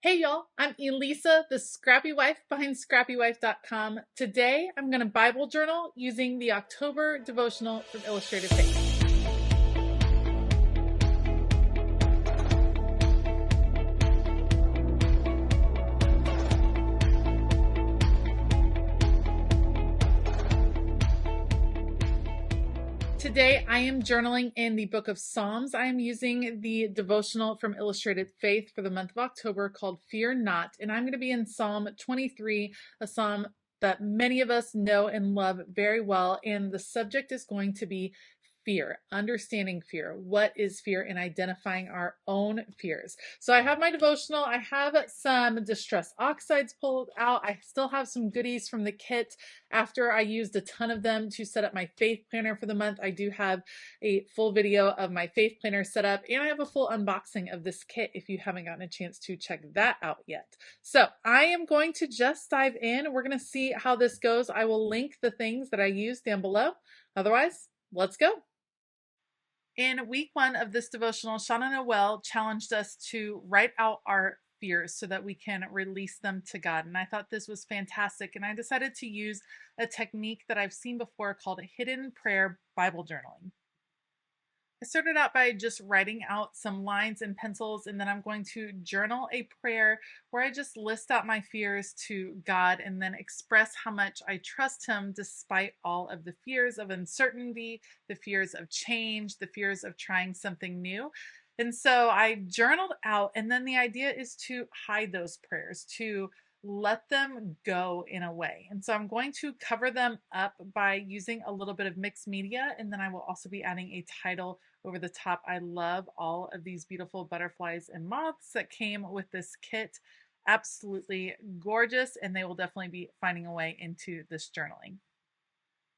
Hey y'all, I'm Elisa, the Scrappy Wife behind ScrappyWife.com. Today I'm going to Bible journal using the October devotional from Illustrated Faith. Today I am journaling in the book of Psalms. I am using the devotional from Illustrated Faith for the month of October called Fear Not, and I'm going to be in Psalm 23, a psalm that many of us know and love very well, and the subject is going to be fear, understanding fear. What is fear and identifying our own fears? So I have my devotional. I have some distress oxides pulled out. I still have some goodies from the kit after I used a ton of them to set up my faith planner for the month. I do have a full video of my faith planner set up, and I have a full unboxing of this kit if you haven't gotten a chance to check that out yet. So I am going to just dive in. We're going to see how this goes. I will link the things that I used down below. Otherwise, let's go. In week 1 of this devotional, Shauna Noel challenged us to write out our fears so that we can release them to God. And I thought this was fantastic. And I decided to use a technique that I've seen before called hidden prayer Bible journaling. I started out by just writing out some lines in pencils, and then I'm going to journal a prayer where I just list out my fears to God and then express how much I trust Him despite all of the fears of uncertainty, the fears of change, the fears of trying something new. And so I journaled out, and then the idea is to hide those prayers, to let them go in a way. And so I'm going to cover them up by using a little bit of mixed media, and then I will also be adding a title over the top. I love all of these beautiful butterflies and moths that came with this kit. Absolutely gorgeous, and they will definitely be finding a way into this journaling.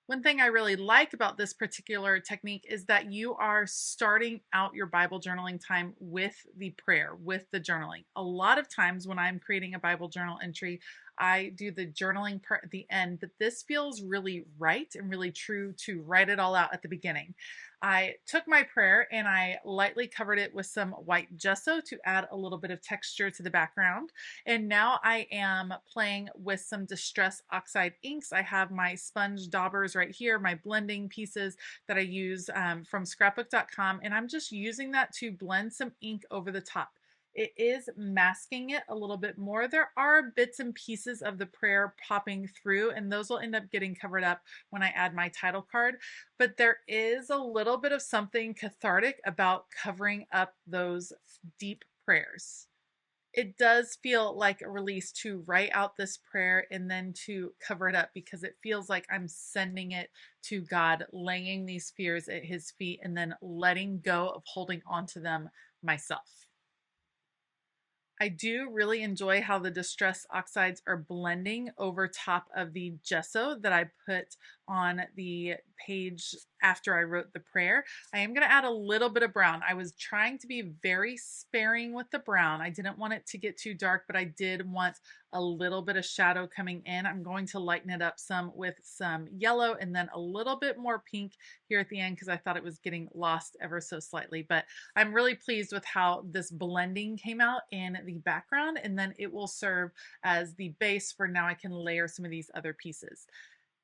One thing I really like about this particular technique is that you are starting out your Bible journaling time with the prayer, with the journaling. A lot of times when I'm creating a Bible journal entry, I do the journaling part at the end, but this feels really right and really true to write it all out at the beginning. I took my prayer and I lightly covered it with some white gesso to add a little bit of texture to the background. And now I am playing with some Distress Oxide inks. I have my sponge daubers right here, my blending pieces that I use from scrapbook.com, and I'm just using that to blend some ink over the top. It is masking it a little bit more. There are bits and pieces of the prayer popping through, and those will end up getting covered up when I add my title card. But there is a little bit of something cathartic about covering up those deep prayers. It does feel like a release to write out this prayer and then to cover it up, because it feels like I'm sending it to God, laying these fears at His feet, and then letting go of holding on to them myself. I do really enjoy how the Distress Oxides are blending over top of the gesso that I put on the page after I wrote the prayer. I am going to add a little bit of brown. I was trying to be very sparing with the brown. I didn't want it to get too dark, but I did want a little bit of shadow coming in. I'm going to lighten it up some with some yellow and then a little bit more pink here at the end because I thought it was getting lost ever so slightly. But I'm really pleased with how this blending came out in the background, and then it will serve as the base for now I can layer some of these other pieces.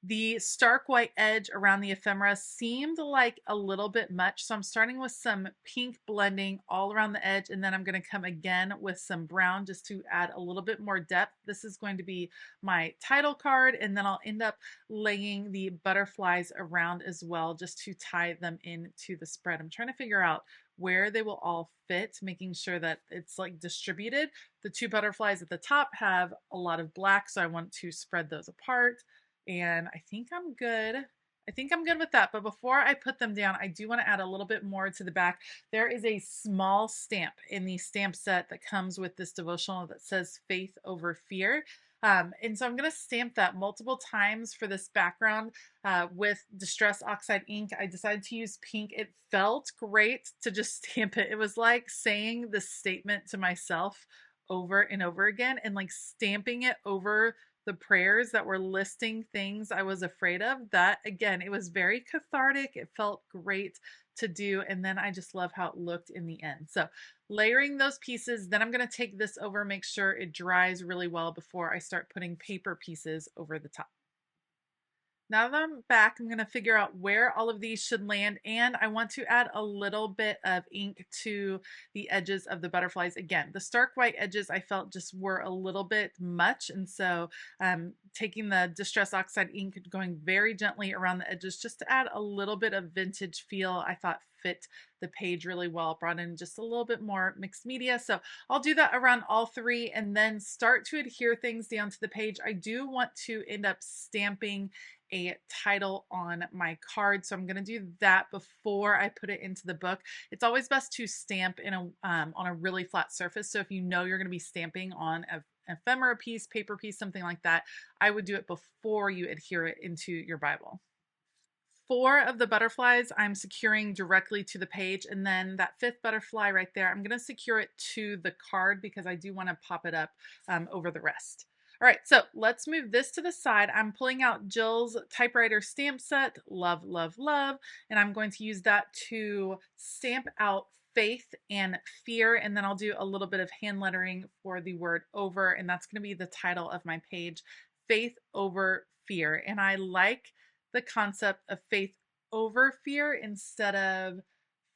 The stark white edge around the ephemera seemed like a little bit much, so I'm starting with some pink blending all around the edge, and then I'm going to come again with some brown just to add a little bit more depth. This is going to be my title card, and then I'll end up laying the butterflies around as well just to tie them into the spread. I'm trying to figure out where they will all fit, making sure that it's like distributed. The 2 butterflies at the top have a lot of black, so I want to spread those apart. And I think I'm good. I think I'm good with that. But before I put them down, I do want to add a little bit more to the back. There is a small stamp in the stamp set that comes with this devotional that says faith over fear. And so I'm going to stamp that multiple times for this background with Distress Oxide ink. I decided to use pink. It felt great to just stamp it. It was like saying this statement to myself over and over again and like stamping it over the prayers that were listing things I was afraid of. That again, it was very cathartic. It felt great to do. And then I just love how it looked in the end. So layering those pieces, then I'm going to take this over, make sure it dries really well before I start putting paper pieces over the top. Now that I'm back, I'm going to figure out where all of these should land, and I want to add a little bit of ink to the edges of the butterflies. Again, the stark white edges I felt just were a little bit much, and so taking the Distress Oxide ink, going very gently around the edges just to add a little bit of vintage feel, I thought fit the page really well, brought in just a little bit more mixed media. So I'll do that around all three and then start to adhere things down to the page. I do want to end up stamping a title on my card, so I'm going to do that before I put it into the book. It's always best to stamp in a on a really flat surface, so if you know you're going to be stamping on an ephemera piece, paper piece, something like that, I would do it before you adhere it into your Bible. 4 of the butterflies I'm securing directly to the page, and then that 5th butterfly right there, I'm going to secure it to the card because I do want to pop it up over the rest. All right, so let's move this to the side. I'm pulling out Jill's typewriter stamp set, love, love, love, and I'm going to use that to stamp out faith and fear, and then I'll do a little bit of hand lettering for the word over, and that's going to be the title of my page, Faith Over Fear. And I like the concept of faith over fear instead of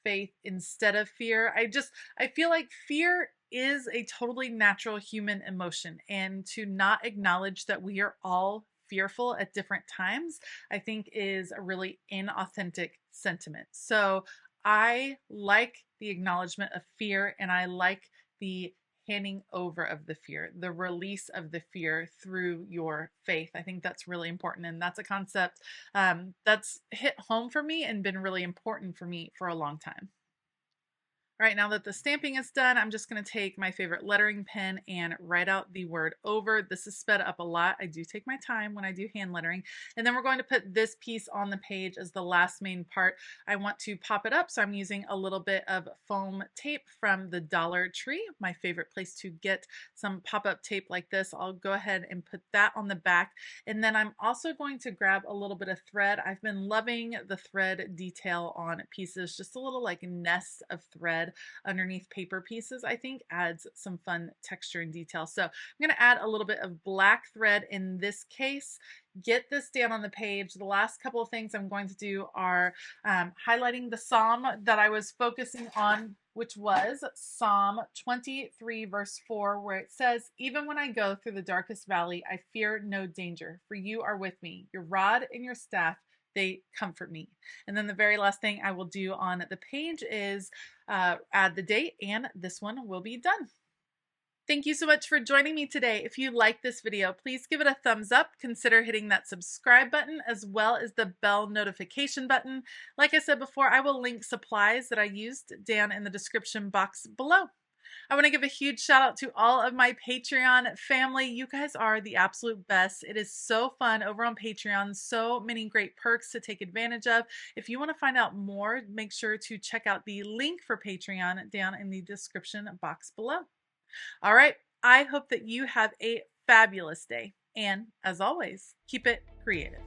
faith instead of fear. I feel like fear is a totally natural human emotion, and to not acknowledge that we are all fearful at different times, I think is a really inauthentic sentiment. So I like the acknowledgement of fear, and I like the handing over of the fear, the release of the fear through your faith. I think that's really important, and that's a concept that's hit home for me and been really important for me for a long time. All right, now that the stamping is done, I'm just going to take my favorite lettering pen and write out the word over. This is sped up a lot. I do take my time when I do hand lettering. And then we're going to put this piece on the page as the last main part. I want to pop it up, so I'm using a little bit of foam tape from the Dollar Tree, my favorite place to get some pop-up tape like this. I'll go ahead and put that on the back. And then I'm also going to grab a little bit of thread. I've been loving the thread detail on pieces, just a little like nest of thread underneath paper pieces, I think adds some fun texture and detail. So I'm going to add a little bit of black thread in this case, get this down on the page. The last couple of things I'm going to do are highlighting the psalm that I was focusing on, which was Psalm 23 verse 4, where it says, "Even when I go through the darkest valley, I fear no danger, for you are with me. Your rod and your staff, they comfort me." And then the very last thing I will do on the page is add the date, and this one will be done. Thank you so much for joining me today. If you like this video, please give it a thumbs up. Consider hitting that subscribe button as well as the bell notification button. Like I said before, I will link supplies that I used down in the description box below. I want to give a huge shout out to all of my Patreon family. You guys are the absolute best. It is so fun over on Patreon. So many great perks to take advantage of. If you want to find out more, make sure to check out the link for Patreon down in the description box below. All right, I hope that you have a fabulous day. And as always, keep it creative.